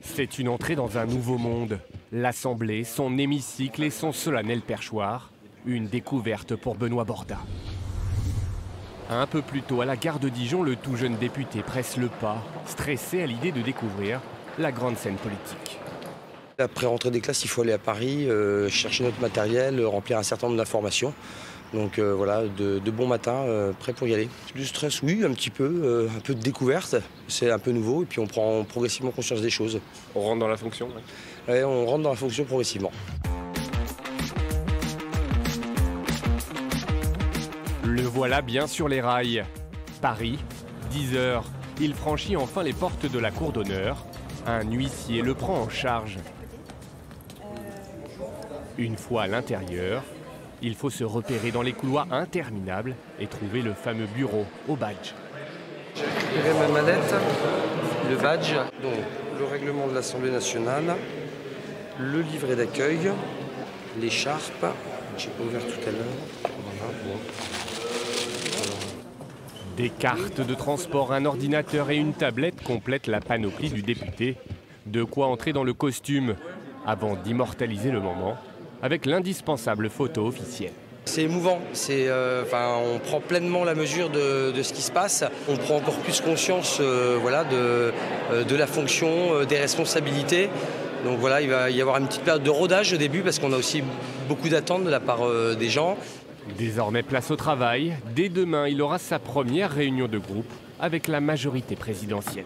C'est une entrée dans un nouveau monde. L'Assemblée, son hémicycle et son solennel perchoir. Une découverte pour Benoît Bordat. Un peu plus tôt, à la gare de Dijon, le tout jeune député presse le pas, stressé à l'idée de découvrir la grande scène politique. Après rentrée des classes, il faut aller à Paris, chercher notre matériel, remplir un certain nombre d'informations. Donc voilà, de bon matin, prêt pour y aller. Du stress, oui, un petit peu, un peu de découverte. C'est un peu nouveau et puis on prend progressivement conscience des choses. On rentre dans la fonction? Ouais, on rentre dans la fonction progressivement. Le voilà bien sur les rails. Paris, 10 heures. Il franchit enfin les portes de la cour d'honneur. Un huissier le prend en charge. Une fois à l'intérieur, il faut se repérer dans les couloirs interminables et trouver le fameux bureau au badge. J'ai récupéré ma mallette, le badge, donc le règlement de l'Assemblée nationale, le livret d'accueil, l'écharpe, que j'ai pas ouvert tout à l'heure. Voilà, bon. Des cartes de transport, un ordinateur et une tablette complètent la panoplie du député. De quoi entrer dans le costume avant d'immortaliser le moment avec l'indispensable photo officielle. C'est émouvant, on prend pleinement la mesure de ce qui se passe. On prend encore plus conscience voilà, de la fonction, des responsabilités. Donc voilà, il va y avoir une petite période de rodage au début parce qu'on a aussi beaucoup d'attentes de la part des gens. Désormais, place au travail. Dès demain, il aura sa première réunion de groupe avec la majorité présidentielle.